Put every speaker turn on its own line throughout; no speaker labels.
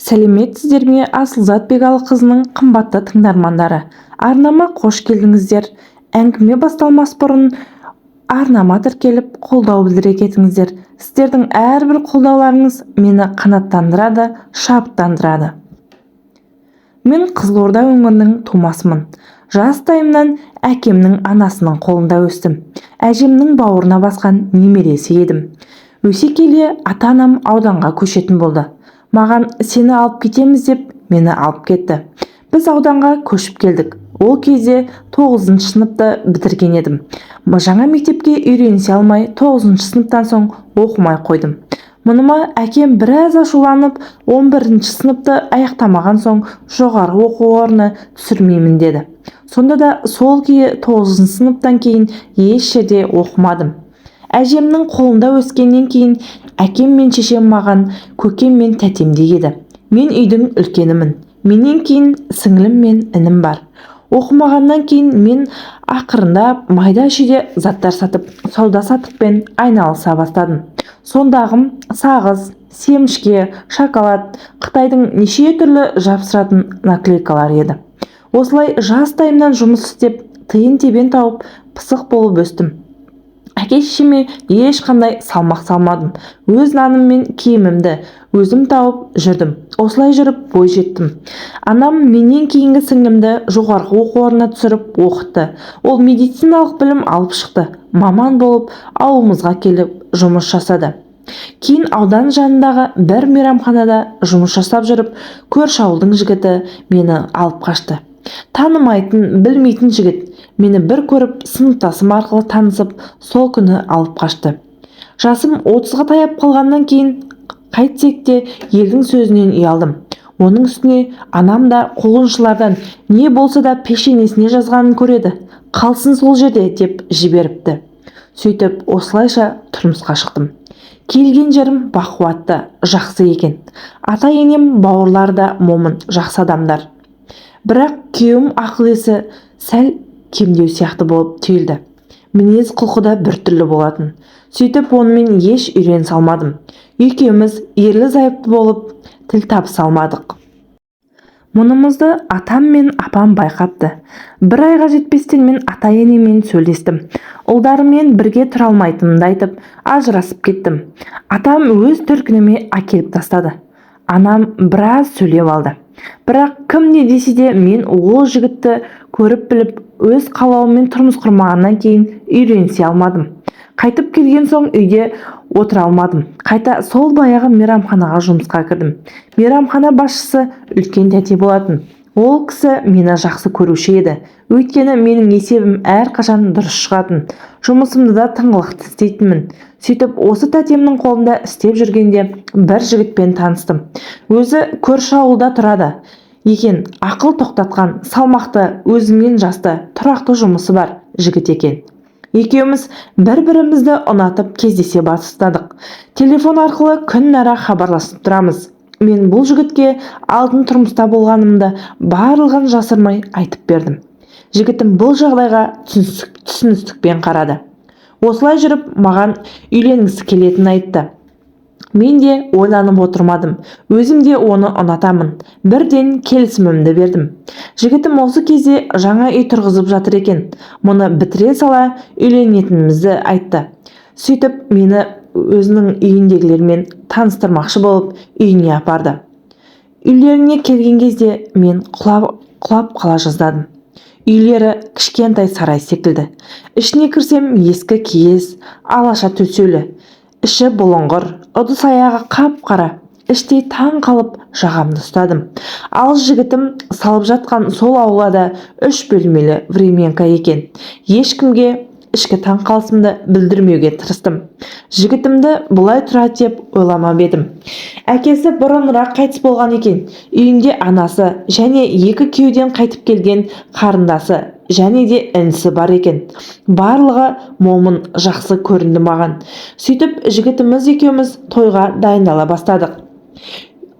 Сәлеметсіздер ме, Асылзат Бекалықызының қымбатты тыңдармандары. Арнама қош келдіңіздер. Әңгіме басталмас бұрын арнама тіркеліп қолдау білдіре кетіңіздер. Сіздердің әрбір қолдауларыңыз мені қанаттандырады, шабыттандырады. Мен Қызылорда өңірінің тумасымын. Жастайымнан әкемнің анасының қолында өстім. Әжемнің бауырына басқан немересі едім. Өсе келе ата-анам ауданға көшетін болды. Маған сені алып кетеміз деп мені алып кетті. Біз ауданға көшіп келдік. Ол кезде 9 сыныпты бітірген едім. Жаңа мектепке үйренісе алмай 9 сыныптан соң оқымай қойдым. Мұныма әкем біраз ашуланып 11 сыныпты аяқтамаған соң жоғары оқу орнына түсірмеймін деді. Сонда да сол күйі 9 сыныптан кейін еш жерде оқымадым. Әжемнің қолында өскеннен кейін әкем мен шешем маған көкем мен тәтемдей еді. Мен үйдің үлкенімін. Менен кейін сіңілім мен інім бар. Оқымағаннан кейін мен ақырындап майда шүйде заттар сатып, сауда саттықпен айналыса бастадым. Сондағым сағыз, семішке, шоколад, Қытайдың неше түрлі жапсыратын наклейкалар еді. Осылай жастайымнан жұмыс істеп, тиын тебен тауып, пысық болып өстім. Әке-шешеме ешқандай салмақ салмадым. Өз наным мен киімімді өзім тауып жүрдім. Осылай жүріп бой жеттім. Анам менен кейінгі сіңлімді жоғарғы оқу орнына түсіріп оқытты. Ол медициналық білім алып шықты. Маман болып ауылымызға келіп жұмыс жасады. Кейін аудан жанындағы бір мейрамханада жұмыс жасап жүріп, көрші ауылдың жігіті мені алып қашты. Танымайтын, білмейтін жігіт мені бір көріп, сыныптасым арқылы танысып, сол күні алып қашты. Жасым 30-ға таяп қалғаннан кейін қайтсек те елдің сөзінен ұялдым. Оның үстіне анам да қуғыншылардан не болса да пешенесіне жазғанын көреді. Қалсын сол жерде деп жіберіпті. Сөйтіп осылайша тұрмысқа шықтым. Келген жерім бақуатты, жақсы екен. Ата-енем, бауырлар да момын, жақсы адамдар. Бірақ күйеуім ақыл-есі сәл кемдеу сияқты болып түйілді. Мінез құлқы да біртүрлі болатын. Сөйтіп онымен еш үйренісе алмадым. Екеуміз ерлі-зайыпты болып тіл табыса алмадық. Мұнымызды атам мен апам байқапты. Бір айға жетпестен мен ата-енемен сөйлестім. Ұлдарымен бірге тұра алмайтынымды айтып, ажырасып кеттім. Атам өз төркініме әкеліп тастады. Анам біраз сөйлеп алды. Бірақ кім не десе де мен ол жігітті көріп біліп, өз қалауыммен тұрмыс құрмағаннан кейін үйренісе алмадым. Қайтып келген соң үйде отыра алмадым. Қайта сол баяғы мейрамханаға жұмысқа кірдім. Мейрамхана басшысы үлкен тәте болатын. Ол кісі мені жақсы көруші еді. Өйткені менің есебім әрқашан дұрыс шығатын. Жұмысымды да тыңғылықты істейтінмін. Сөйтіп осы тәтемнің қолында істеп жүргенде бір жігітпен таныстым. Өзі көрші ауылда тұрады екен. Ақыл тоқтатқан, салмақты, өзімнен жасты, тұрақты жұмысы бар жігіт екен. Екеуміз бір-бірімізді ұнатып кездесе бастадық. Телефон арқылы күн ара хабарласып тұрамыз. Мен бұл жігітке алдын тұрмыста болғанымды барлығын жасырмай айтып бердім. Жігітім бұл жағдайға түсіністікпен қарады. Осылай жүріп маған үйленгісі келетінін айтты. Мен де ойланып отырмадым. Өзім де оны ұнатамын. Бірден келісімімді бердім. Жігітім осы кезде жаңа үй тұрғызып жатыр екен. Мұны бітіре сала үйленетінімізді айтты. Сөйтіп мені өзінің үйіндегілермен таныстырмақшы болып үйіне апарды. Үйлеріне келген кезде мен құлап қала жаздадым. Үйлері кішкентай сарай секілді. Ішіне кірсем ескі киіз, алаша төсеулі. Іші бұлыңғыр, ыдыс аяғы қап-қара. Іштей таң қалып жағамды ұстадым. Ал жігітім салып жатқан сол аулада 3 бөлмелі временка екен. Ешкімге ішкі таң қалысымды білдірмеуге тырыстым. Жігітімді бұлай тұрады деп ойламап едім. Әкесі бұрынырақ қайтыс болған екен. Үйінде анасы және 2 күйеуден қайтып келген қарындасы және де інісі бар екен. Барлығы момын, жақсы көрінді маған. Сөйтіп жігітіміз екеуміз тойға дайындала бастадық.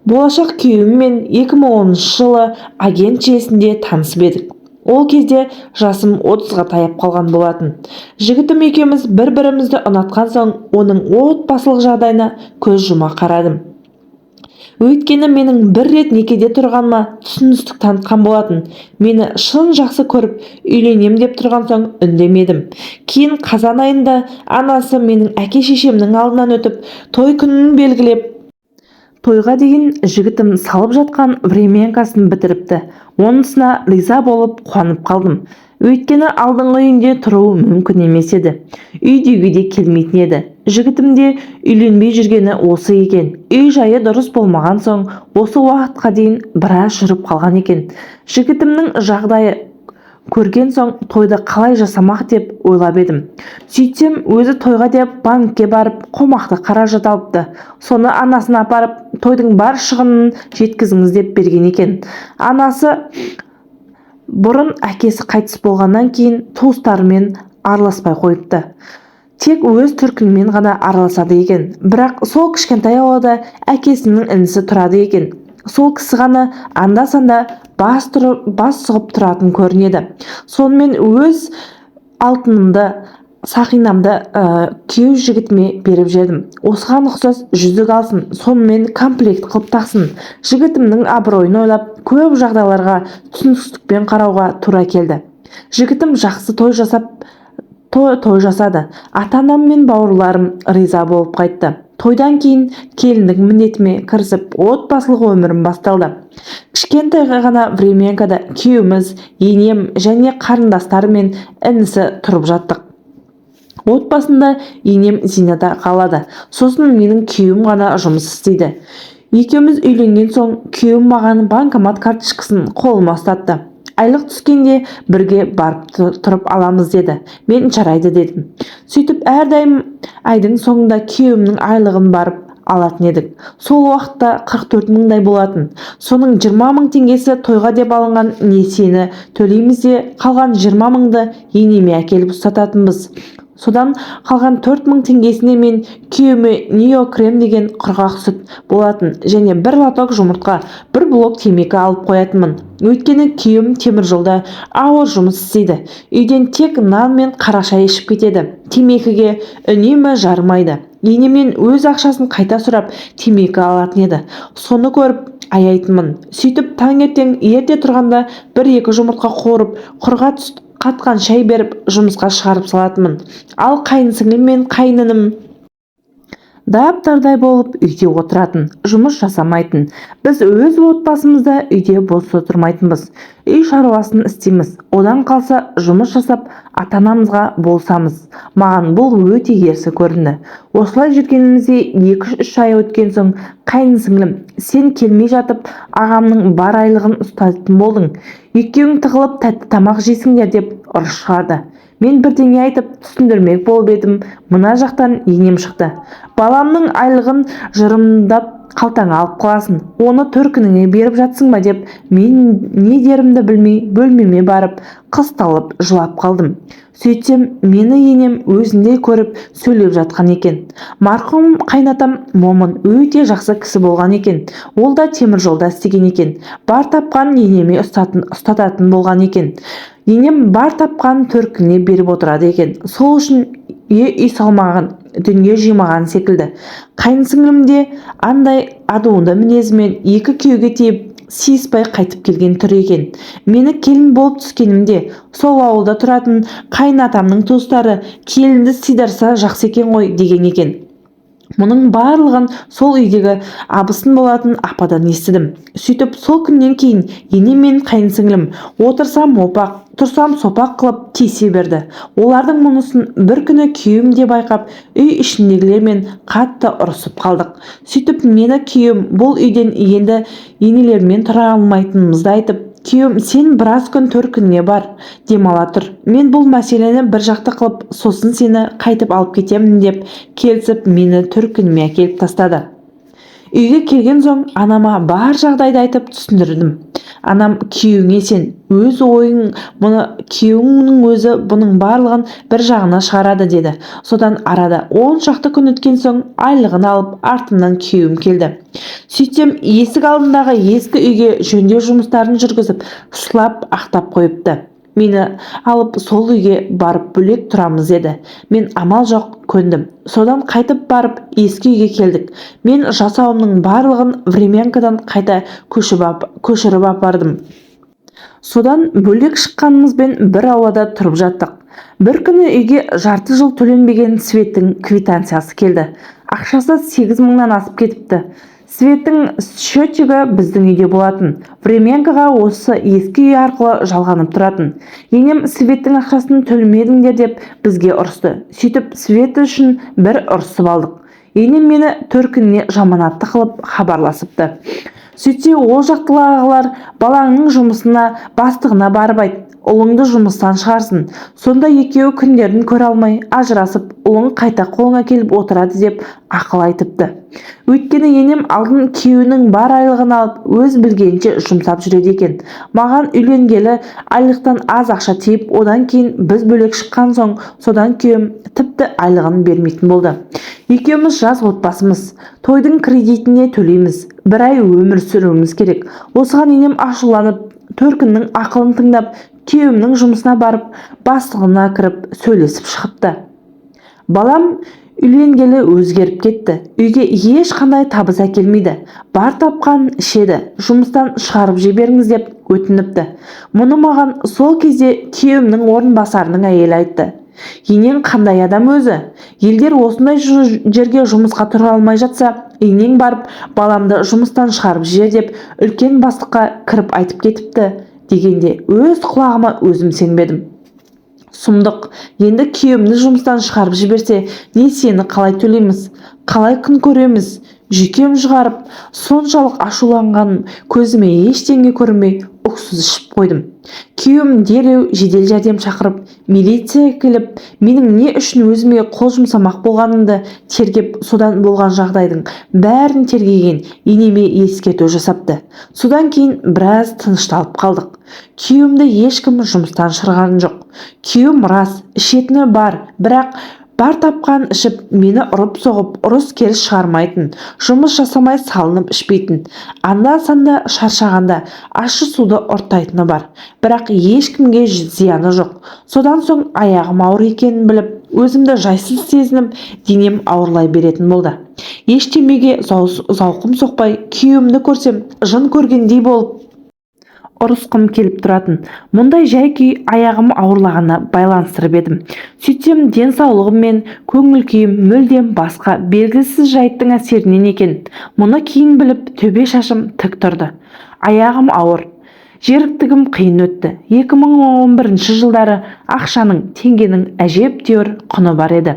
Болашақ күйеуіммен 2010 жылы агент жүйесінде танысып едік. Ол кезде жасым 30-ға таяп қалған болатын. Жігітім екеуміз бір-бірімізді ұнатқан соң оның отбасылық жағдайына көз жұма қарадым. Өйткені менің бір рет некеде тұрғаныма түсіністік танытқан болатын. Мені шын жақсы көріп, үйленем деп тұрған соң үндемедім. Кейін қазан айында анасы менің әке-шешемнің алдынан өтіп, той күнін белгілеп, тойға деген жігітім салып жатқан времянкасын бітіріпті. Онысына риза болып қуанып қалдым. Өйткені алдыңғы үйінде тұруы мүмкін емес еді. Үйдегі де келмейтін еді. Жігітім де үйленбей жүргені осы екен. Үй жайы дұрыс болмаған соң осы уақытқа дейін біраз жүріп қалған екен. Жігітімнің жағдайы көрген соң тойды қалай жасамақ деп ойлап едім. Сөйтсем өзі тойға деп банкке барып қомақты қаражат алыпты. Соны анасына апарып, тойдың бар шығынын жеткізіңіз деп берген екен. Анасы бұрын әкесі қайтыс болғаннан кейін туыстарымен араласпай қойыпты. Тек өз түркінімен ғана араласады екен. Бірақ сол кішкентай аулада әкесінің інісі тұрады екен. Сол кісі ғана анда-санда бас сұғып тұратын көрінеді. Сонымен өз алтынымды, сақинамды күйеу жігітіме беріп жедім. Осыған ұқсас жүзік алсын, сонымен комплект қылып тақсын. Жігітімнің абыройын ойлап, көп жағдайларға түсіністікпен қарауға тура келді. Жігітім жақсы той жасады. Ата-анам мен бауырларым риза болып қайтты. Тойдан кейін келіндік міндетіме кірісіп, отбасылық өмірім басталды. Кішкентай ғана времянкада күйеуіміз, енем және қарындастары мен інісі тұрып жаттық. Отбасында енем Зинада қалады. Сосын менің күйеуім ғана жұмыс істейді. Екеуміз үйленген соң күйеуім маған банкомат карточкасын қолыма ұстатты. Айлық түскенде бірге барып тұрып аламыз деді. Мен жарайды дедім. Сөйтіп әрдайым айдың соңында күйеуімнің айлығын барып алатын едік. Сол уақытта 44 мыңдай болатын. Соның 20 мың теңгесі тойға деп алынған несиені төлейміз де, қалған 20 мыңды енеме әкеліп ұстататынбыз. Содан қалған 4 мың теңгесіне мен күйеуіме Неокрем деген құрғақ сүт болатын және бір лоток жұмыртқа, бір блок темекі алып қоятынмын. Өйткені күйеуім теміржолда ауыр жұмыс істейді. Үйден тек нан мен қара шай ішіп кетеді. Темекіге үнемі жарымайды. Енемнен өз ақшасын қайта сұрап темекі алатын еді. Соны көріп аяйтынмын. Сөйтіп таңертең ерте тұрғанда 1-2 жұмыртқа қуырып, құрға қатқан шай беріп жұмысқа шығарып салатынмын. Ал қайынсіңлім мен қайныным дап-дардай болып үйде отыратын, жұмыс жасамайтын. Біз өз отбасымызда үйде бос отырмайтынбыз. Үй шаруасын істейміз. Одан қалса жұмыс жасап ата-анамызға болсамыз. Маған бұл өте ерсі көрінді. Осылай жүргенімізде 2-3 ай өткен соң қайынсіңлім, сен келмей жатып ағамның бар айлығын ұстайтын болдың. Екеуің тығылып тәтті тамақ жейсіңдер деп ұрыс шығарды. Мен бірдеңе айтып түсіндірмек болып едім. Мына жақтан енем шықты. Баламның айлығын жырымдап қалтаңа алып қаласың. Оны төркініңе беріп жатсың ба деп, мен не дерімді білмей бөлмеме барып қысталып жылап қалдым. Сөйтсем, мені енем өзіндей көріп сөйлеп жатқан екен. Марқұм қайнатам момын, өте жақсы кісі болған екен. Ол да теміржолда істеген екен. Бар тапқан енеме ұстататын болған екен. Енем бар тапқан төркініне беріп отырады екен. Сол үшін үй салмаған, дүние жимаған секілді. Қайынсіңлім де андай адуынды мінезімен 2 күйеуге тиіп сиіспай қайтып келген түр екен. Мені келін болып түскенімде сол ауылда тұратын қайнатамның туыстары келінді сыйдарса жақсы екен ғой деген екен. Мұның барлығын сол үйдегі абысын болатын ападан естідім. Сөйтіп сол күннен кейін енем мен қайынсіңлім отырсам опақ, тұрсам сопақ қылып тиісе берді. Олардың мұнысын бір күні күйеуім де байқап, үй ішіндегілермен қатты ұрысып қалдық. Сөйтіп мені күйеуім бұл үйден енді енелермен тұра алмайтынымызды айтып, күйеуім, сен біраз күн төркініне бар, демала тұр. Мен бұл мәселені бір жақты қылып, сосын сені қайтып алып кетемін деп келісіп, мені төркініме әкеліп тастады. Үйге келген соң анама бар жағдайды айтып түсіндірдім. Анам, күйеуіңе сен өз ойың, мұны күйеуіңнің өзі бұның барлығын бір жағына шығарады деді. Содан арада 10 шақты күн өткен соң айлығын алып артымнан күйеуім келді. Сөйтсем, есік алдындағы ескі үйге жөндеу жұмыстарын жүргізіп, сылап ақтап қойыпты. Мені алып сол үйге барып бөлек тұрамыз деді. Мен амал жоқ көндім. Содан қайтып барып ескі үйге келдік. Мен жасауымның барлығын Времянкадан қайта көшіріп апардым. Содан бөлек шыққанымызбен бір аулада тұрып жаттық. Бір күні үйге жарты жыл төленбеген Светтің квитанциясы келді. Ақшасы 8.000-нан асып кетіпті. Светтің счетчигі біздің үйде болатын. Времянкаға осы ескі үй арқылы жалғанып тұратын. Енем Светтің ақшасын төлемедіңдер деп бізге ұрысты. Сөйтіп Свет үшін бір ұрысып алдық. Енем мені төркініне жаманатты қылып хабарласыпты. Сөйтсе ол жақтылы ағалар балаңның жұмысына бастығына барып айт, ұлыңды жұмыстан шығарсын. Сонда екеуі күндерін көре алмай ажырасып, ұлың қайта қолыңа келіп отырады деп ақыл айтыпты. Өйткені енем алдын күйеуінің бар айлығын алып, өз білгенінше жұмсап жүреді екен. Маған үйленгелі айлықтан аз ақша тиіп, одан кейін біз бөлек шыққан соң, содан күйеуім тіпті айлығын бермейтін болды. Екеуміз жас отбасымыз, тойдың кредитіне төлейміз, бір ай өмір сүруіміз керек. Осыған енем ашуланып, төркіннің ақылын тыңдап, күйеуімнің жұмысына барып, бастығына кіріп сөйлесіп шығыпты. Балам үйленгелі өзгеріп кетті. Үйге ешқандай табыс әкелмейді. Бар тапқан ішеді. Жұмыстан шығарып жіберіңіз деп өтініпті. Мұны маған сол кезде күйеуімнің орынбасарының әйелі айтты. Енең қандай адам өзі? Елдер осындай жерге жұмысқа тұра алмай жатса, енең барып баламды жұмыстан шығарып жібер деп үлкен бастыққа кіріп айтып кетіпті дегенде өз құлағыма өзім сенбедім. Сұмдық, енді күйеуімді жұмыстан шығарып жіберсе, несиені қалай төлейміз? Қалай күн көреміз? Жүйкем шығарып, соншалық ашуланғаным көзіме ештеңе көрінбей ұйқысыз ішіп қойдым. Күйеуім дереу жедел жәрдем шақырып, милиция келіп, менің не үшін өзіме қол жұмсамақ болғанымды тергеп, содан болған жағдайдың бәрін тергеген енеме ескерту жасапты. Содан кейін біраз тынышталып қалдық. Күйеуімді ешкім жұмыстан шығарған жоқ. Күйеуім рас, ішетіні бар, бірақ бар тапқан ішіп, мені ұрып-соғып, ұрыс-керіс шығармайтын, жұмыс жасамай салынып ішпейтін. Анда-санда шаршағанда ащы суды ұрттайтыны бар, бірақ ешкімге зияны жоқ. Содан соң аяғым ауыр екенін біліп, өзімді жайсыз сезініп, денем ауырлай беретін болды. Ештемеге зауқым соқпай, күйеуімді көрсем, жын көргендей болып ұрысқым келіп тұратын. Мұндай жай-күй аяғым ауырлағана байланыстырып едім. Сөйтсем, денсаулығым мен көңіл күйім мүлдем басқа белгісіз жайттың әсерінен екен. Мұны кейін біліп, төбе шашым тік тұрды. Аяғым ауыр. Жеріктігім қиын өтті. 2011 жылдары ақшаның, теңгенің әжептәуір құны бар еді.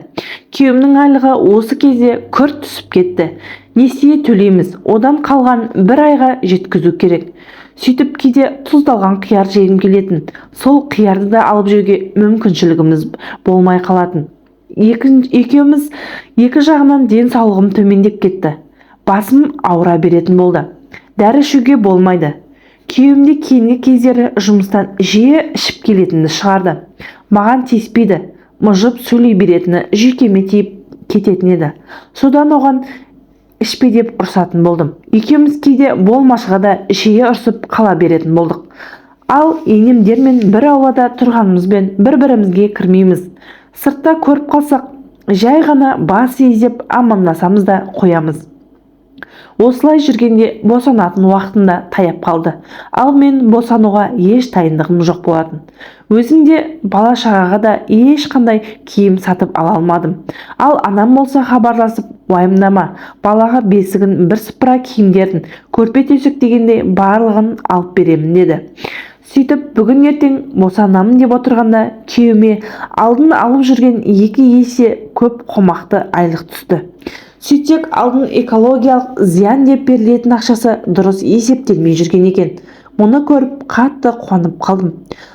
Күйеуімнің айлығы осы кезде күрт түсіп кетті. Несие төлейміз, одан қалған бір айға жеткізу керек. Сөйтіп кейде тұздалған қияр жегім келетін. Сол қиярды да алып жеуге мүмкіншілігіміз болмай қалатын. Екеуміз екі жағынан денсаулығым төмендеп кетті. Басым ауыра беретін болды. Дәрі ішуге болмайды. Күйеуімде кейінгі кездері жұмыстан жиі ішіп келетінді шығарды. Маған тиіспейді. Мыжып сөйлей беретіні жүйкеме тиіп кететін еді. Содан оған ішпе деп ұрсатын болдым. Екеуміз кейде болмашыға да жиі ұрсып қала беретін болдық. Ал енемдермен бір аулада тұрғанымызбен бір-бірімізге кірмейміз. Сыртта көріп қалсақ, жай ғана бас изеп амандасамыз да қоямыз. Осылай жүргенде босанатын уақытында таяп қалды. Ал мен босануға еш дайындығым жоқ болатын. Өзімде бала-шағаға да ешқандай киім сатып ала алмадым. Ал анам болса хабарласып, уайымдама, балаға бесігін бір сыпыра киімдерін, көрпе-төсек дегенде барлығын алып беремін деді. Сөйтіп, бүгін ертең босанамын деп отырғанда күйеуіме алдын алып жүрген 2 есе көп қомақты айлық түсті. Сөйтсек, алдын экологиялық зиян деп берілетін ақшасы дұрыс есептелмей жүрген екен. Мұны көріп қатты қуанып қалдым.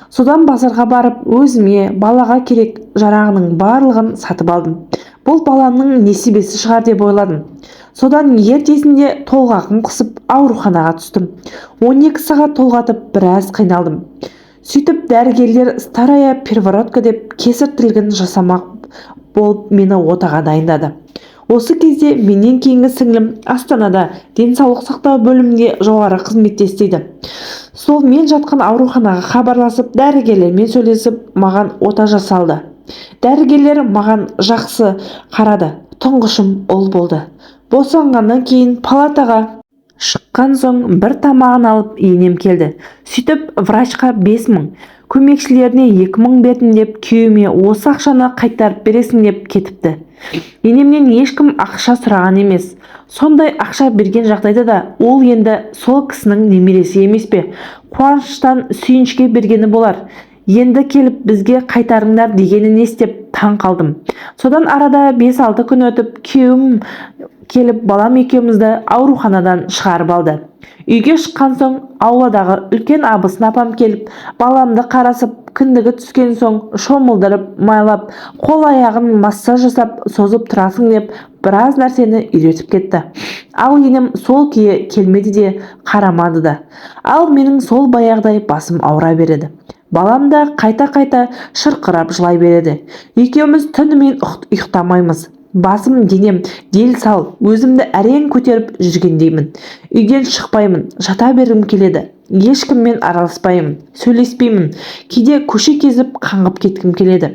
Содан базарға барып, өзіме балаға керек жарағының барлығын сатып алдым. Бұл баламның несібесі шығар деп ойладым. Содан ертесінде толғағым қысып ауруханаға түстім. 12 сағат толғатып біраз қиналдым. Сөйтіп дәрігерлер старая первородка деп кесір тілігін жасамақ болып мені отаға дайындады. Осы кезде менен кейінгі сіңлім Астанада денсаулық сақтау бөлімінде жоғары қызметте істейді. Сол мен жатқан ауруханаға хабарласып, дәрігерлермен сөйлесіп, маған ота жасалды. Дәрігерлер маған жақсы қарады. Тұңғышым ұл болды. Босанғаннан кейін палатаға шыққан соң бір тамағын алып енем келді. Сөйтіп врачқа 5000, көмекшілеріне 2000 бердім деп, күйеуіме осы ақшаны қайтарып бересің деп кетіпті. Енемнен ешкім ақша сұраған емес. Сондай ақша берген жағдайда да ол енді сол кісінің немересі емес пе? Қуаныштан сүйіншке бергені болар. Енді келіп бізге қайтарыңдар дегенін естіп таң қалдым. Содан арада 5-6 күн өтіп, күйеуім келіп балам екеумізді ауруханадан шығарып алды. Үйге шыққан соң ауладағы үлкен абысын апам келіп, баламды қарасып, кіндігі түскен соң шомылдырып, майлап, қол-аяғын массаж жасап, созып тұрасың деп біраз нәрсені үйретіп кетті. Ал енем сол күйі келмеді де, қарамады да. Ал менің сол баяғыдай басым ауыра береді. Балам да қайта-қайта шырқырап жылай береді. Екеуміз түнімен ұйықтамаймыз. Басым денем дел сал, өзімді әрең көтеріп жүргендеймін. Үйден шықпаймын, жата бергім келеді. Ешкіммен араласпаймын, сөйлеспеймін. Кейде көше кезіп қаңғып кеткім келеді.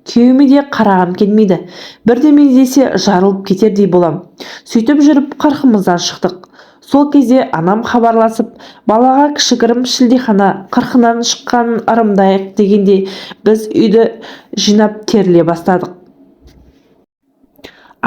Күйеуіме де қарағым келмейді. Бірдеме десе жарылып кетердей болам. Сөйтіп жүріп 40-мыздан шықтық. Сол кезде анам хабарласып, балаға кішігірім шілдехана 40-нан шыққанын ырымдайық дегенде, біз үйді жинап теріле бастадық.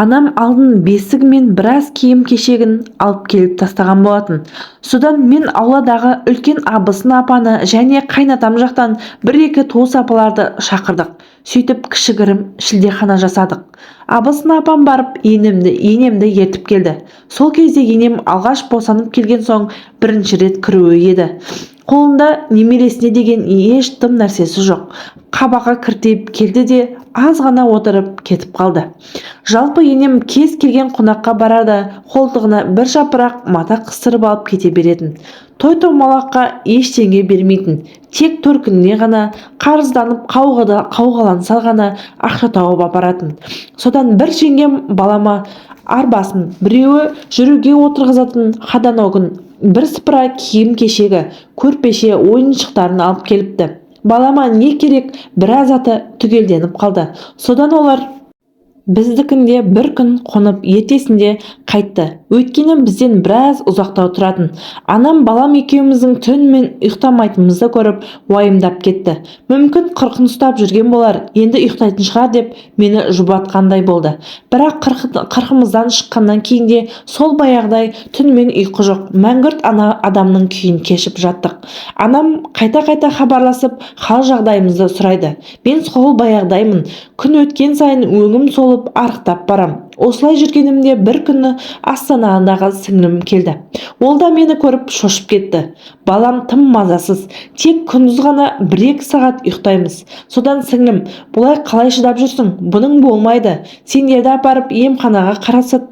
Анам алдын бесігі мен біраз киім-кешегін алып келіп тастаған болатын. Содан мен ауладағы үлкен абысын апаны және қайнатам жақтан 1-2 туыс апаларды шақырдық. Сөйтіп кішігірім шілдехана жасадық. Абысын апам барып енемді ертіп келді. Сол кезде енем алғаш босанып келген соң бірінші рет кіруі еді. Қолында немересіне деген еш тым нәрсесі жоқ. Қабаға кіртейіп келді де аз ғана отырып кетіп қалды. Жалпы енем кез келген қонаққа барарда қолтығына бір жапырақ мата қыстырып алып кете беретін. Той-томалаққа ештеңе бермейтін. Тек төркініне ғана қарызданып қауғаланса ғана ақша тауып апаратын. Содан бір жеңгем балама арбасын, біреуі жүруге отырғызатын хаданогын, бірсыпыра киім-кешегі, көрпеше, ойыншықтарын алып келіпті. Балама не керек, біраз аты түгелденіп қалды. Содан олар біздікінде бір күн қонып ертесінде қайтты. Өйткені бізден біраз ұзақтау тұратын. Анам балам екеуміздің түнімен ұйықтамайтынымызды көріп уайымдап кетті. Мүмкін 40-ын ұстап жүрген болар, енді ұйықтайтын шығар деп мені жұбатқандай болды. Бірақ 40-мыздан шыққаннан кейінде сол баяғыдай түнімен ұйқы жоқ, мәңгүрт адамның күйін кешіп жаттық. Анам қайта-қайта хабарласып, хал жағдайымызды сұрайды. Мен сол баяғыдаймын. Күн өткен сайын өңім солып арықтап барам. Осылай жүргенімде бір күні Астанадағы сіңлім келді. Ол да мені көріп шошып кетті. Балам тым мазасыз. Тек күндіз ғана 1-2 сағат ұйықтаймыз. Содан сіңлім, бұлай қалай шыдап жүрсің? Бұның болмайды. Сендерді апарып емханаға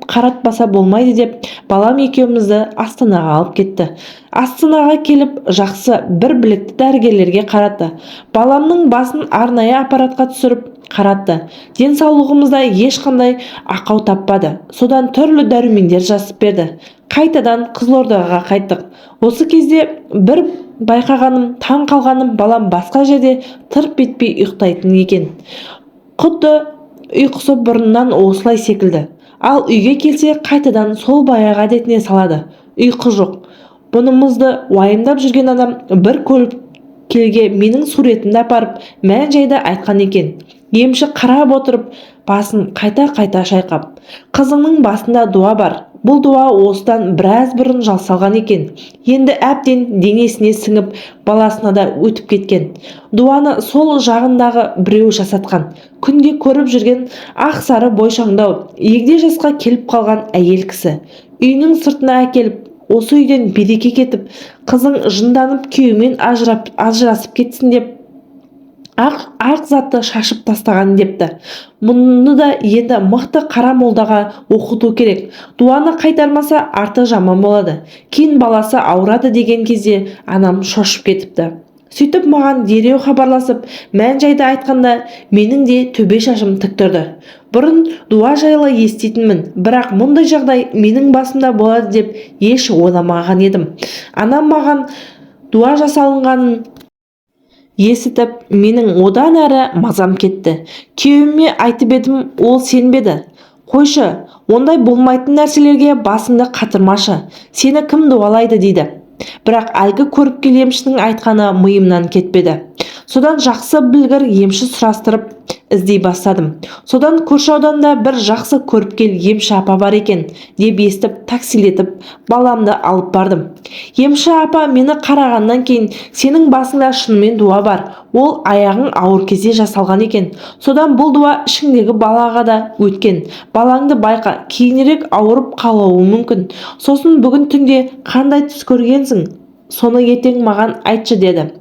қаратпаса болмайды деп, балам екеумізді Астанаға алып кетті. Астанаға келіп жақсы бір білікті дәрігерлерге қаратты. Баламның басын арнайы аппаратқа түсіріп қаратты. Денсаулығымызда ешқандай ақау таппады. Содан түрлі дәрумендер жазып берді. Қайтадан Қызылордаға қайттық. Осы кезде бір байқағаным, таң қалғаным, балам басқа жерде тырп етпей ұйықтайтын екен. Құдды ұйқысы бұрыннан осылай секілді. Ал үйге келсе қайтадан сол баяғы әдетіне салады. Ұйқы жоқ. Бұнымызды уайымдап жүрген адам бір келге менің суретімді апарып мән-жайды айтқан екен. Емші қарап отырып, басын қайта-қайта шайқап, қызыңның басында дуа бар. Бұл дуа осыдан біраз бұрын жасалған екен. Енді әбден денесіне сіңіп, баласына да өтіп кеткен. Дуаны сол жағындағы біреу жасатқан. Күнде көріп жүрген ақ-сары бойшаңдау, егде жасқа келіп қалған әйел кісі. Үйінің сыртына әкеліп, осы үйден береке кетіп, қызың жынданып күйеуімен ажырасып кетсін деп, ақ затты шашып тастаған депті. Мұны да енді мықты қара молдаға оқыту керек. Дуаны қайтармаса арты жаман болады. Кейін баласы ауырады деген кезде анам шошып кетіпті. Сөйтіп маған дереу хабарласып, мән-жайды айтқанда, менің де төбе шашым тік тұрды. Бұрын дуа жайлы еститінмін, бірақ мұндай жағдай менің басымда болады деп еш ойламаған едім. Анам маған дуа жасалынғанын есітіп, менің одан әрі мазам кетті. Күйеуіме айтып едім, ол сенбеді. Қойшы, ондай болмайтын нәрселерге басыңды қатырмашы, сені кім дуалайды дейді. Бірақ әлгі көріпкел емшінің айтқаны миымнан кетпеді. Содан жақсы білгір емші сұрастырып іздей бастадым. Содан көрші ауданда бір жақсы көріпкел емші апа бар екен деп естіп, таксилетіп баламды алып бардым. Емші апа мені қарағаннан кейін, сенің басыңда шынымен дуа бар, ол аяғың ауыр кезде жасалған екен. Содан бұл дуа ішіңдегі балаға да өткен. Балаңды байқа, кейінірек ауырып қалуы мүмкін. Сосын бүгін түнде қандай түс көргенсің, соны ертең маған айтшы деді.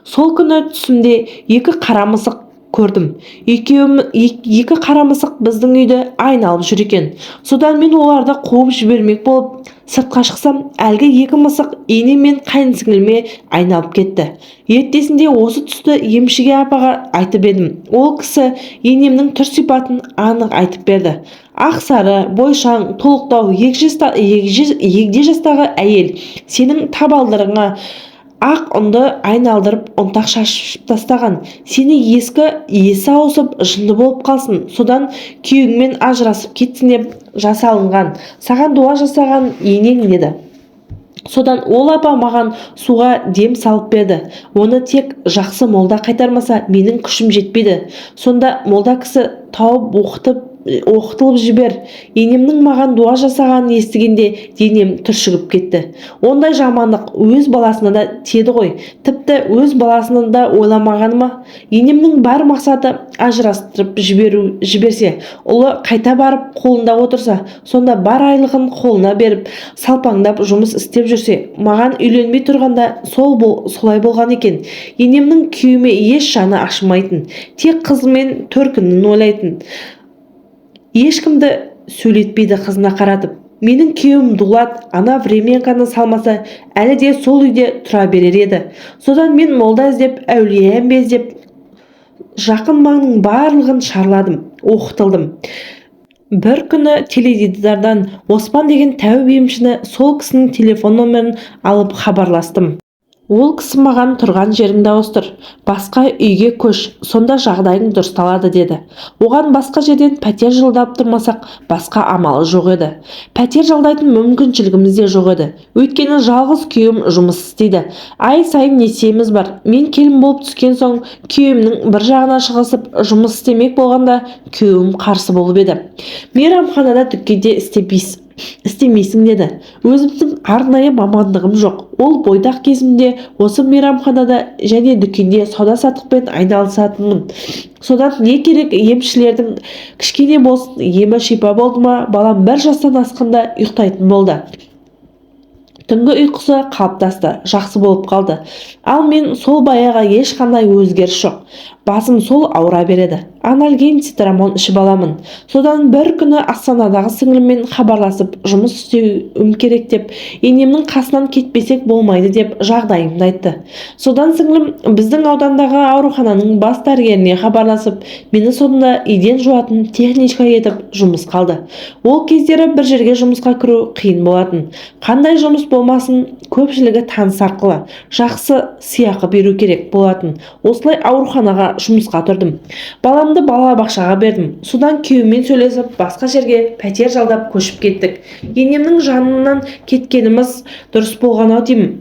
Сол күні түсімде екі қара мысық көрдім. Екі қара мысық біздің үйді айналып жүр екен. Содан мен оларды қуып жібермек болып сыртқа шықсам, әлгі екі мысық енем мен қайынсіңліме айналып кетті. Ертесінде осы түсті емшіге апаға айтып едім. Ол кісі енемнің түр-сипатын анық айтып берді. Ақ сары, бойшаң, толықтау, егде жастағы әйел, сенің табалдырығыңа ақ ұнды айналдырып ұнтақ шашып тастаған, сені есі ауысып жынды болып қалсын, содан күйеуіңмен ажырасып кетсін деп жасалынған, саған дуа жасаған енең деді. Содан ол апа маған суға дем салып берді. Оны тек жақсы молда қайтармаса, менің күшім жетпейді. Сонда молда кісі тауып оқытылып жібер. Енемнің маған дуа жасағанын естігенде денем түршігіп кетті. Ондай жамандық өз баласына да теді ғой. Тіпті өз баласына да ойламағаны ма? Енемнің бар мақсаты ажырастырып жіберсе, ұлы қайта барып қолында отырса, сонда бар айлығын қолына беріп, салпаңдап жұмыс істеп жүрсе, маған үйленбей тұрғанда солай болған екен. Енемнің күйеуіме еш жаны ашымайтын, тек қызы мен төркінін ойлайтын. Ешкімді сөйлетпейді қызына қаратып. Менің күйеуім дулат, ана временканы салмаса, әлі де сол үйде тұра берер еді. Содан мен молда іздеп, әулие әмбе іздеп, жақын маңның барлығын шарладым, оқытылдым. Бір күні теледидардан Оспан деген тәуіп емшіні, сол кісінің телефон номерін алып хабарластым. Ол кісі маған тұрған жеріңді ауыстыр, басқа үйге көш, сонда жағдайың дұрысталады деді. Оған басқа жерден пәтер жалдап тұрмасақ, басқа амалы жоқ еді. Пәтер жалдайтын мүмкіншілігіміз де жоқ еді. Өйткені жалғыз күйеуім жұмыс істейді. Ай сайын несиеміз бар. Мен келін болып түскен соң, күйеуімнің бір жағына шығысып жұмыс істемек болғанда, күйеуім қарсы болып еді. Мейрамханада дүкенде істемейсің деді. Өзімнің арнайы мамандығым жоқ. Ол бойдақ кезімде осы мейрамханада және дүкенде сауда-саттықпен айналысатынмын. Содан не керек, емшілердің кішкене болсын емі шипа болды ма, балам 1 жастан асқанда ұйықтайтын болды. Түнгі ұйқысы қалыптасты, жақсы болып қалды. Ал мен сол баяға ешқандай өзгеріс жоқ. Басым сол ауыра береді. Анальгин цитрамон ішіп аламын. Содан бір күні Астанадағы сіңліммен хабарласып, жұмыс істеуім керек деп, енемнің қасынан кетпесек болмайды деп жағдайымды айтты. Содан сіңлім біздің аудандағы аурухананың бас дәрігеріне хабарласып, мені сонда еден жуатын техничка етіп жұмыс қалды. Ол кездері бір жерге жұмысқа кіру қиын болатын. Қандай жұмыс болмасын, көпшілігі таныс арқылы жақсы сыйақы беру керек болатын. Осылай ауруханаға жұмысқа тұрдым. Баламды балабақшаға бердім. Содан күйеуіммен сөйлесіп, басқа жерге пәтер жалдап көшіп кеттік. Енемнің жанынан кеткеніміз дұрыс болған-ау деймін.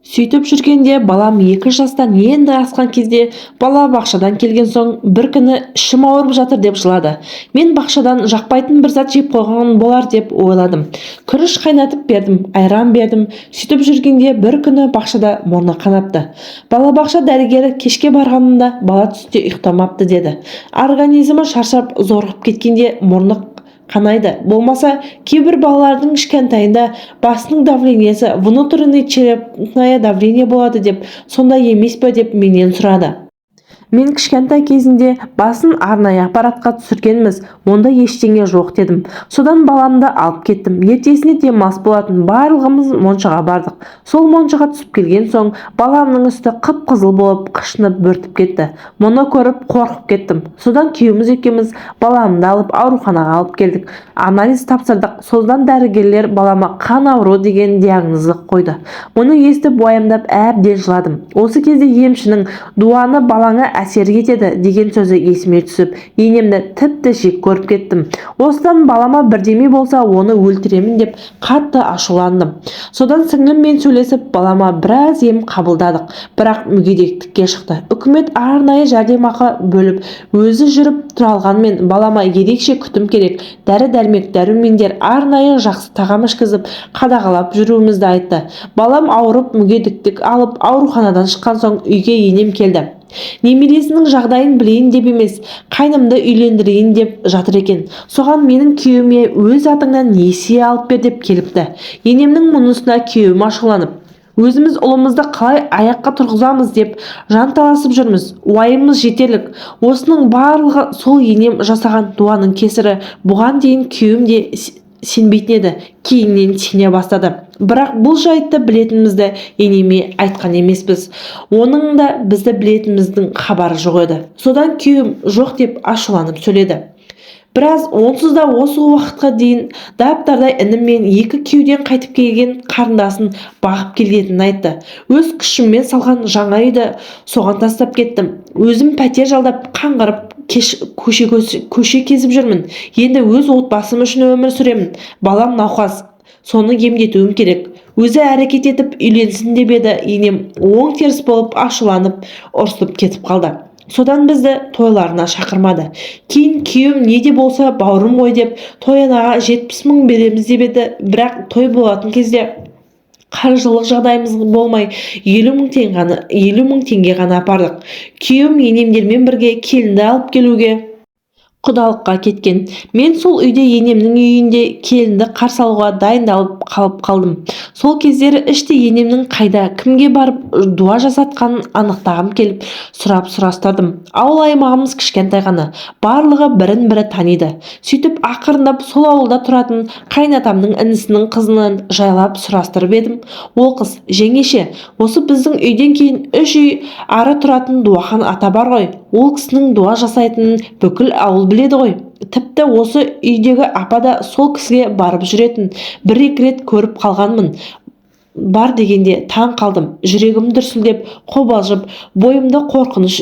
Сөйтіп жүргенде балам 2 жастан енді асқан кезде балабақшадан келген соң бір күні ішім ауырып жатыр деп жылады. Мен бақшадан жақпайтын бір зат жеп қойған болар деп ойладым. Күріш қайнатып бердім, айран бердім. Сөйтіп жүргенде бір күні бақшада мұрны қанапты. Балабақша дәрігері кешке барғанында бала түсте ұйықтамапты деді. Организмі шаршап зорығып кеткенде мұрны қанайды. Болмаса, кейбір балалардың кішкентайында басының давлениесі внутренний черепное давление болады деп, сонда емес пе деп менен сұрады. Мен кішкентай кезінде басын арнайы аппаратқа түсіргенміз, онда ештеңе жоқ дедім. Содан баламды алып кеттім. Ертесіне демалыс болатын, барлығымыз моншаға бардық. Сол моншаға түсіп келген соң баламның үсті қып-қызыл болып қышынып бөртіп кетті. Мұны көріп қорқып кеттім. Содан күйеуіміз екеуміз баламды алып ауруханаға алып келдік. Анализ тапсырдық. Содан дәрігерлер балама қан ауру деген диагнозды қойды. Мұны естіп уайымдап әбден жыладым. Осы кезде емшінің дуаны балаңа әсер етеді деген сөзі есіме түсіп, енемді тіпті жек көріп кеттім. Осыдан балама бірдеме болса, оны өлтіремін деп қатты ашуландым. Содан сіңліммен сөйлесіп, балама біраз ем қабылдадық, бірақ мүгедектікке шықты. Үкімет арнайы жәрдемақы бөліп, өзі жүріп тұра алғанмен балама ерекше күтім керек. Дәрі-дәрмек, дәрумендер, арнайы жақсы тағам ішкізіп, қадағалап жүруімізді айтты. Балам ауырып, мүгедектік алып, ауруханадан шыққан соң үйге енем келді. Немересінің жағдайын білейін деп емес, қайнымды үйлендірейін деп жатыр екен. Соған менің күйеуіме өз атыңнан несие алып бер деп келіпті. Енемнің мұнысына күйеуім ашуланып, өзіміз ұлымызды қалай аяққа тұрғызамыз деп жанталасып жүрміз. Уайымыз жетерлік. Осының барлығы сол енем жасаған дуаның кесірі. Бұған дейін күйеуім де сенбейтін еді, кейіннен сене бастады. Бірақ бұл жайтты білетінімізді енеме айтқан емеспіз. Оның да бізді білетініміздің хабары жоқ еді. Содан күйеуім жоқ деп ашуланып сөйледі. Біраз онсыз да осы уақытқа дейін дап-дардай інім мен екі күйеуден қайтып келген қарындасын бағып келгенін айтты. Өз күшіммен салған жаңа үйді соған тастап кеттім. Өзім пәтер жалдап қаңғырып көше кезіп жүрмін. Енді өз отбасым үшін өмір сүремін. Балам науқас, соны емдетуім керек. Өзі әрекет етіп үйленсін деп еді, енем оң теріс болып ашуланып ұрсып кетіп қалды. Содан бізді тойларына шақырмады. Кейін күйеуім не де болса бауырым ғой деп тойынаға 70 мың береміз деп еді, бірақ той болатын кезде қаржылық жағдайымыз болмай 50 мың теңге ғана апардық. Күйеуім енемдермен бірге келінді алып келуге құдалыққа кеткен. Мен сол үйде енемнің үйінде келінді қарсы алуға дайындалып қалдым. Сол кездері іште енемнің қайда, кімге барып дуа жасатқанын анықтағым келіп, сұрастырдым. Ауыл аймағымыз кішкентай ғана, барлығы бірін-бірі таниды. Сөйтіп ақырындап сол ауылда тұратын қайнатамның інісінің қызынан жайлап сұрастырып едім. Ол қыз, жеңеше, осы біздің үйден кейін 3 үй ары тұратын Дуахан ата бар ғой. Ол кісінің дуа жасайтынын бүкіл ауыл біледі ғой. Тіпті осы үйдегі апа да сол кісіге барып жүретін. 1-2 рет көріп қалғанмын. Бар дегенде таң қалдым. Жүрегім дүрсілдеп, қобалжып, бойымда қорқыныш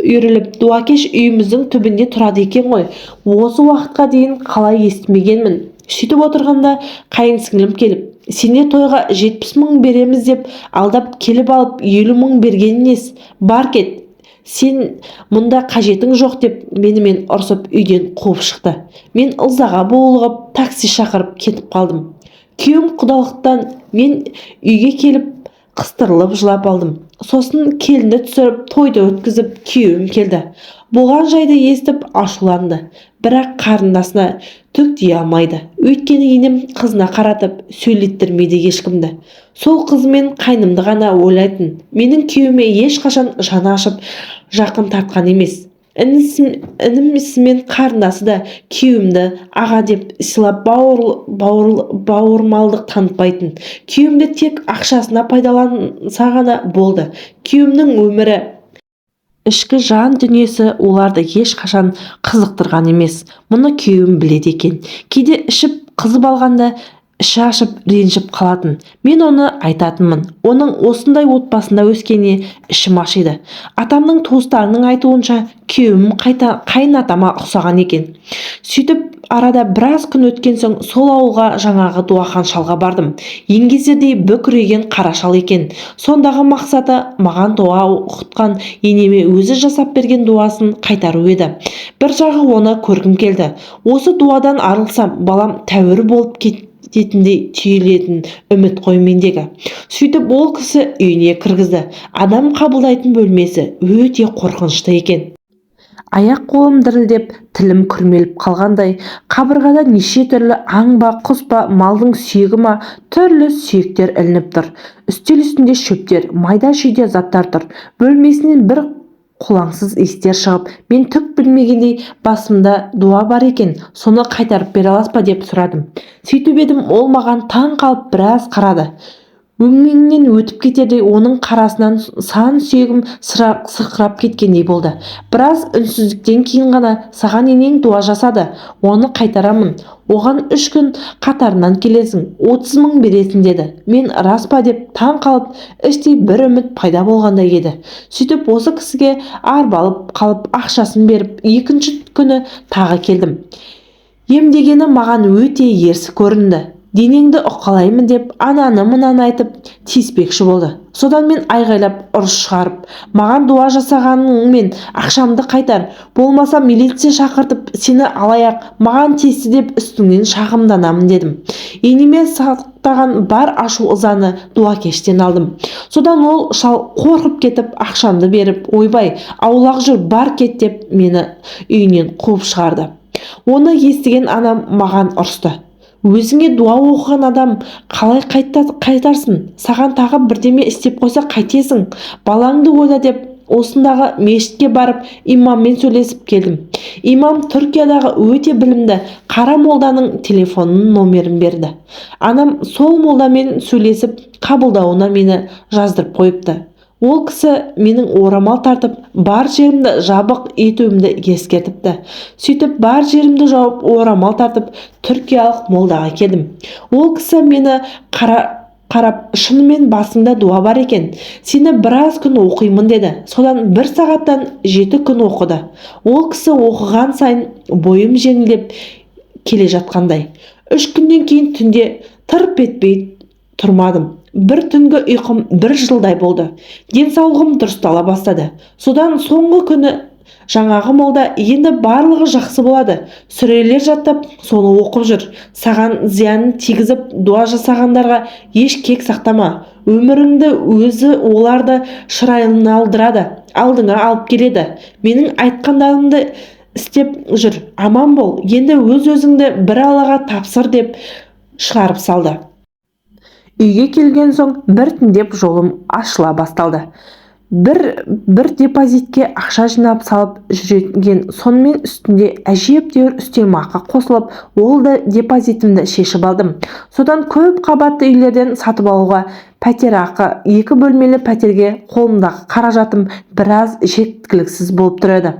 үйіріліп, дуакеш үйіміздің түбінде тұрады екен ғой. Осы уақытқа дейін қалай естімегенмін. Сөйтіп отырғанда қайынсіңлім келіп, сенде тойға 70 мың береміз деп алдап келіп алып 50 мың берген нес? Бар кет. Сен мұнда қажетің жоқ деп менімен ұрсып үйден қуып шықты. Мен ызаға булығып такси шақырып кетіп қалдым. Күйеуім құдалықтан мен үйге келіп қыстырылып жылап алдым. Сосын келінді түсіріп тойды өткізіп күйеуім келді. Болған жайды естіп ашуланды. Бірақ қарындасына түк дей алмайды. Өйткені енем қызына қаратып сөйлеттірмейді ешкімді. Сол қызымен қайнымды ғана ойлайтын. Менің күйеуіме ешқашан жаны ашып жақын тартқан емес. Інім ісімен қарындасы да күйеуімді аға деп сыйлап бауырмалдық танытпайтын. Күйеуімді тек ақшасына пайдаланса ғана болды. Күйеуімнің өмірі, ішкі жан дүниесі оларды ешқашан қызықтырған емес. Мұны күйеуім біледі екен. Кейде ішіп қызып алғанда іші ашып ренжіп қалатын. Мен оны айтатынмын. Оның осындай отбасында өскеніне ішім ашиды. Атамның туыстарының айтуынша күйеуім қайынатама ұқсаған екен. Сөйтіп арада біраз күн өткен соң сол ауылға жаңағы Дуахан шалға бардым. Еңгезердей бүкірейген қара шал екен. Сондағы мақсаты маған дуа оқытқан енеме өзі жасап берген дуасын қайтару еді. Бір жағы оны көргім келді. Осы дуадан арылсам, балам тәуір болып кететіндей түйілетін үміт қой мендегі. Сөйтіп ол кісі үйіне кіргізді. Адам қабылдайтын бөлмесі өте қорқынышты екен. Аяқ қолым дірілдеп, тілім күрмеліп қалғандай, қабырғада неше түрлі аң ба, құс па, малдың сүйегі ма, түрлі сүйектер ілініп тұр. Үстел үстінде шөптер, майда шүйде заттар тұр. Бөлмесінен бір қолаңсыз естер шығып, мен түк білмегендей басымда дуа бар екен, соны қайтарып бере аласыз ба деп сұрадым. Сөйтіп едім, ол маған таң қалып біраз қарады. Өңменнен өтіп кетерде оның қарасынан сан сүйегім сырқырап кеткендей болды. Біраз үнсіздіктен кейін ғана саған енең дуа жасады, оны қайтарамын, оған 3 күн қатарынан келесің, 30 000 бересің деді. Мен рас па деп таң қалып, іштей бір үміт пайда болғандай еді. Сөйтіп осы кісіге арбалып қалып ақшасын беріп, екінші күні тағы келдім. Емдегені маған өте ерсі көрінді. Денеңді ұққалаймын деп ананы-мынаны айтып тиіспекші болды. Содан мен айғайлап ұрыс шығарып, маған дуа жасағаның мен ақшамды қайтар, болмаса милиция шақыртып сені алаяқ, маған тиісті деп үстіңнен шағымданамын дедім. Енеме сақтаған бар ашу-ызаны дуакештен алдым. Содан ол шал қорқып кетіп ақшамды беріп, ойбай, аулақ жүр, бар кет деп мені үйінен қуып шығарды. Оны естіген анам маған ұрысты. Өзіңе дуа оқыған адам қалай қайтарсын? Саған тағы бірдеме істеп қойса қайтесің? Балаңды ойла деп осындағы мешітке барып имаммен сөйлесіп келдім. Имам Түркиядағы өте білімді қара молданың телефонының номерін берді. Анам сол молдамен сөйлесіп қабылдауына мені жаздырып қойыпты. Ол кісі менің орамал тартып, бар жерімді жабық етуімді ескертіпті. Сөйтіп бар жерімді жауып, орамал тартып, түркиялық молдаға келдім. Ол кісі мені қарап, шынымен басыңда дуа бар екен, сені біраз күн оқимын деді. Содан 1 сағаттан 7 күн оқыды. Ол кісі оқыған сайын бойым жеңілдеп келе жатқандай. 3 күннен кейін түнде тырп етпей тұрмадым. Бір түнгі ұйқым 1 жылдай болды. Денсаулығым дұрыстала бастады. Содан соңғы күні жаңағы молда енді барлығы жақсы болады, сүрелер жаттап соны оқып жүр. Саған зиянын тигізіп дуа жасағандарға еш кек сақтама. Өміріңді өзі оларды шырайлына алдыңа алып келеді. Менің айтқандарымды істеп жүр, аман бол. Енді өз-өзіңді бір Аллаға тапсыр деп шығарып салды. Үйге келген соң біртіндеп жолым ашыла басталды. Бір депозитке ақша жинап салып жүрген, сонымен үстінде әжептәуір үстемақы қосылып, ол да депозитімді шешіп алдым. Содан көп қабатты үйлерден сатып алуға пәтерақы, 2 бөлмелі пәтерге қолымдағы қаражатым біраз жеткіліксіз болып тұрады.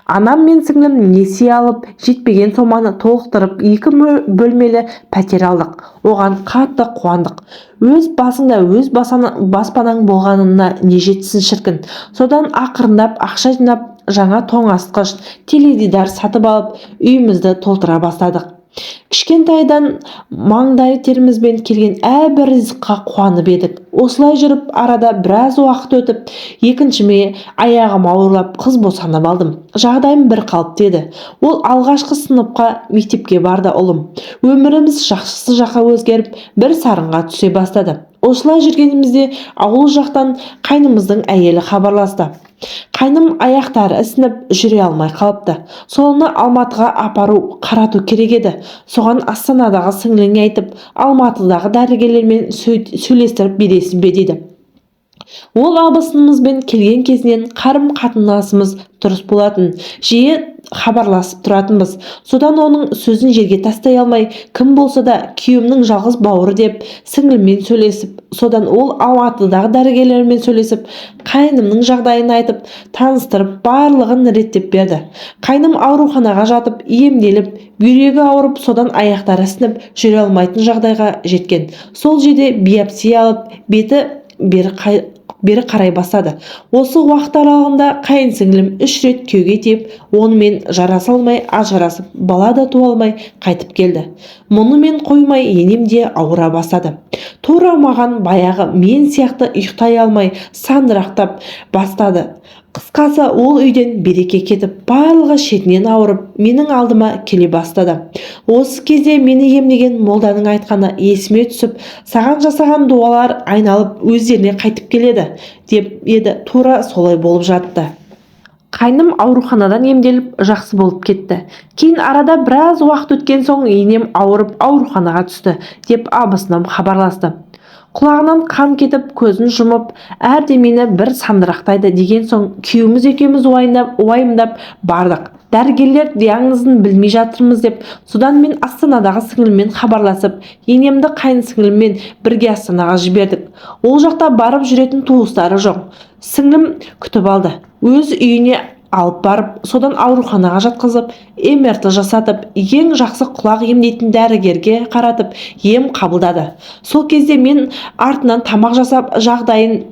Анам мен сіңлім несие алып, жетпеген соманы толықтырып 2 бөлмелі пәтер алдық. Оған қатты қуандық. Өз басыңда өз баспанаң болғанына не жетсін шіркін. Содан ақырындап ақша жинап, жаңа тоңазытқыш, теледидар сатып алып, үйімізді толтыра бастадық. Кішкентайдан маңдай терімізбен келген әрбір ризыққа қуанып едік. Осылай жүріп, арада біраз уақыт өтіп, екіншіме аяғым ауырлап, қыз босанып алдым. Жағдайым бір қалыпты еді. Ол алғашқы сыныпқа мектепке барды ұлым. Өміріміз жақсы жаққа өзгеріп, бір сарынға түсе бастады. Осылай жүргенімізде ауыл жақтан қайнымыздың әйелі хабарласты. Қайным аяқтары ісініп жүре алмай қалыпты. Соны Алматыға апару, қарату керек еді. Соған Астанадағы сіңліңе айтып, Алматыдағы дәрігерлермен сөйлестіріп бересің бе дейді. Ол абысынымызбен келген кезінен қарым-қатынасымыз дұрыс болатын. Жиі хабарласып тұратынбыз. Содан оның сөзін жерге тастай алмай, кім болса да күйеуімнің жалғыз бауыры деп сіңліммен сөйлесіп, содан ол Алматыдағы дәрігерлермен сөйлесіп, қайнымның жағдайын айтып, таныстырып, барлығын реттеп берді. Қайным ауруханаға жатып, емделіп, бүйрегі ауырып, содан аяқтары ісініп, жүре алмайтын жағдайға жеткен. Сол жерде биопсия алып, беті бері қарай бастады. Осы уақыт аралығында қайынсіңлім 3 рет күйеуге тиіп, онымен жараса алмай, ажырасып, бала да туа алмай қайтып келді. Мұнымен қоймай, енем де ауыра бастады. Тура маған баяғы мен сияқты ұйықтай алмай, сандырақтап бастады. Қысқасы, ол үйден береке кетіп, барлығы шетінен ауырып, менің алдыма келе бастады. Осы кезде мені емдеген молданың айтқаны есіме түсіп, саған жасаған дуалар айналып өздеріне қайтып келеді, деп еді. Тура солай болып жатты. Қайным ауруханадан емделіп, жақсы болып кетті. Кейін арада біраз уақыт өткен соң енем ауырып ауруханаға түсті, деп абысынам хабарласты. Құлағынан қан кетіп, көзін жұмып, әрдемені бір сандырақтайды деген соң күйеуіміз екеуміз уайымдап бардық. Дәрігерлер диагнозын білмей жатырмыз деп, содан мен Астанадағы сіңіліммен хабарласып, енемді қайынсіңіліммен бірге Астанаға жібердік. Ол жақта барып жүретін туыстары жоқ. Сіңілім күтіп алды. Өз үйіне алып барып, содан ауруханаға жатқызып, МРТ жасатып, ең жақсы құлақ емдейтін дәрігерге қаратып, ем қабылдады. Сол кезде мен артынан тамақ жасап, жағдайын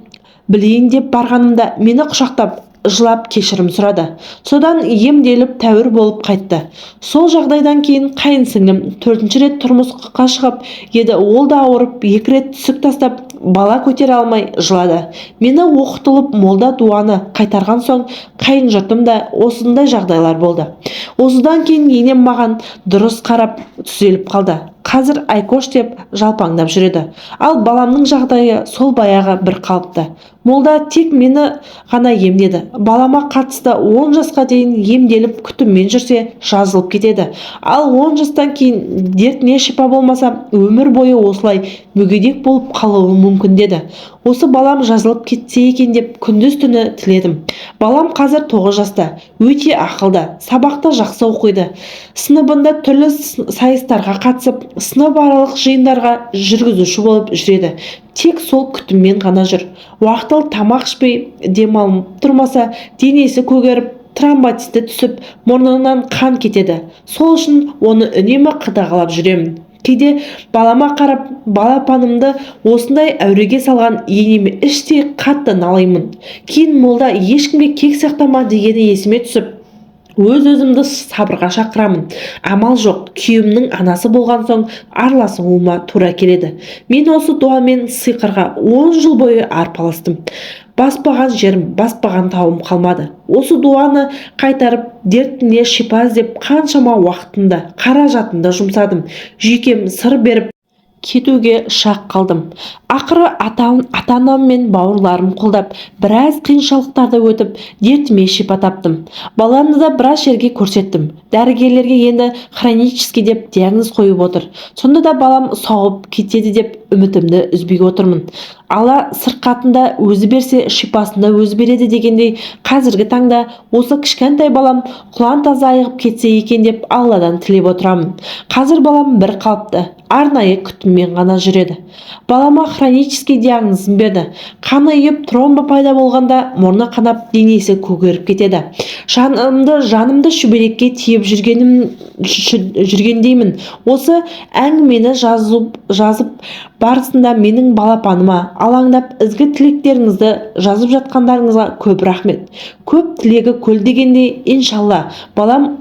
білейін деп барғанымда мені құшақтап, жылап кешірім сұрады. Содан емделіп тәуір болып қайтты. Сол жағдайдан кейін қайынсіңлім 4-ші рет тұрмысқа шығып еді, ол да ауырып, 2 рет түсік тастап, бала көтере алмай жылады. Мені оқытылып молда дуаны қайтарған соң қайын жұртым да осындай жағдайлар болды. Осыдан кейін енем маған дұрыс қарап түзеліп қалды. Қазір Айкош деп жалпаңдап жүреді. Ал баламның жағдайы сол баяғы бір қалыпты. Молда тек мені ғана емдеді. Балама қатысты 10 жасқа дейін емделіп күтіммен жүрсе жазылып кетеді. Ал 10 жастан кейін дертіне шипа болмаса, өмір бойы осылай мүгедек болып қалуы мүмкін деді. Осы балам жазылып кетсе екен деп күндіз-түні тіледім. Балам қазір 9 жаста, өте ақылды, сабақты жақсы оқиды. Сыныбында түрлі сайыстарға қатысып, сыныбаралық жиындарға жүргізуші болып жүреді. Тек сол күтіммен ғана жүр. Уақытылы тамақ ішпей, демалып тұрмаса, денесі көгеріп, тромботиті түсіп, мұрнынан қан кетеді. Сол үшін оны үнемі қадағалап жүремін. Кейде балама қарап, балапанымды осындай әуреге салған енеме іштей қатты налаймын. Кейін молда ешкімге кек сақтама дегені есіме түсіп, өз-өзімді сабырға шақырамын. Амал жоқ, күйеуімнің анасы болған соң араласуыма тура келеді. Мен осы дуамен сиқырға 10 жыл бойы арпалыстым. Баспаған жерім, баспаған тауым қалмады. Осы дуаны қайтарып, дертіне шипа іздеп қаншама уақытымды, қаражатымды жұмсадым. Жүйкем сыр беріп кетуге шақ қалдым. Ақыры ата-анам мен бауырларым қолдап, біраз қиыншылықтарды өтіп, дертіме шипа таптым. Баламды да біраз жерге көрсеттім. Дәрігерлерге енді хронический деп диагноз қойып отыр. Сонда да балам сауығып кетеді деп үмітімді үзбей отырмын. Алла сырқатында өзі берсе, шипасында өзі береді дегендей, қазіргі таңда осы кішкентай балам құлан таза айығып кетсе екен деп Алладан тілеп отырамын. Қазір балам бір қалыпты, арнайы күтіммен ғана жүреді. Балама хронический диагнозын берді. Қаны үйіп, тромба пайда болғанда мұрны қанап, денесі көгеріп кетеді. Жанымды шүберекке тиіп жүргендеймін. Осы әңгімені жазып барысында менің балапаныма алаңдап ізгі тілектеріңізді жазып жатқандарыңызға көп рахмет. Көп тілегі көл дегендей, иншалла, балам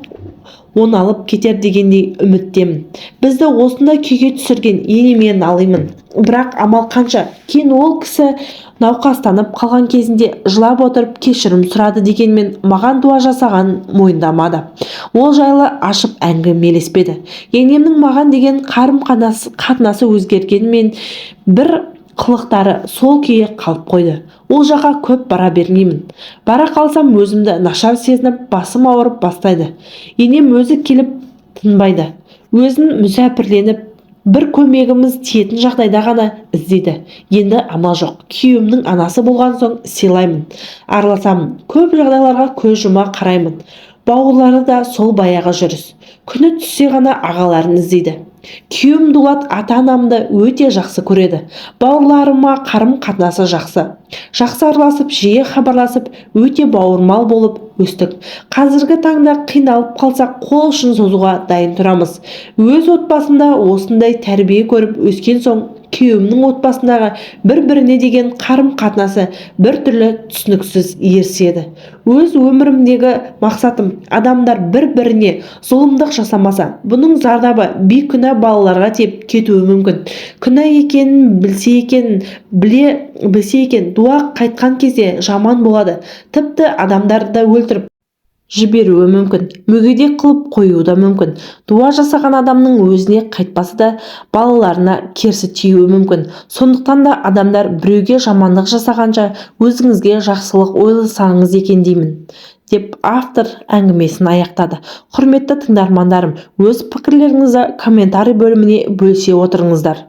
оңалып кетер дегендей үміттемін. Бізді осындай күйге түсірген енеме налимын. Бірақ амал қанша? Кейін ол кісі науқастанып қалған кезінде жылап отырып кешірім сұрады дегенмен маған дуа жасаған мойындамады. Ол жайлы ашып әңгімелеспеді. Енемнің маған деген қарым-қатынасы өзгергенмен бір қылықтары сол күйе қалып қойды. Ол жаққа көп бара бермеймін. Бара қалсам өзімді нашар сезініп, басым ауырып бастайды. Енем өзі келіп тынбайды. Өзін мүсәпірленіп, бір көмегіміз тиетін жағдайда ғана іздейді. Енді амал жоқ. Күйеуімнің анасы болған соң сыйлаймын, араласамын. Көп жағдайларға көз жұма қараймын. Бауырлары да сол баяғы жүріс. Күні түссе ғана ағаларын іздейді. Күйеуім Дулат ата-анамды өте жақсы көреді. Бауырларыма қарым-қатынасы жақсы. Жақсы араласып, жиі хабарласып, өте бауырмал болып өстік. Қазіргі таңда қиналып қалсақ, қол ұшын созуға дайын тұрамыз. Өз отбасында осындай тәрбие көріп өскен соң, күйеуімнің отбасындағы бір-біріне деген қарым-қатынасы бір түрлі түсініксіз ерседі. Өз өмірімдегі мақсатым адамдар бір-біріне зұлымдық жасамаса, бұның зардабы бейкүнә балаларға тиіп кетуі мүмкін. Күнә екенін білсе екен, дуа қайтқан кезде жаман болады. Тіпті адамдарды өлтіріп жіберуі мүмкін, мүгедек қылып қоюы да мүмкін. Дуа жасаған адамның өзіне қайтпасы да балаларына керсі тиюі мүмкін. Сондықтан да адамдар біреуге жамандық жасағанша өзіңізге жақсылық ойласаңыз екен деймін, деп автор әңгімесін аяқтады. Құрметті тыңдармандарым, өз пікірлеріңізді комментарий бөліміне бөлісе отырыңыздар.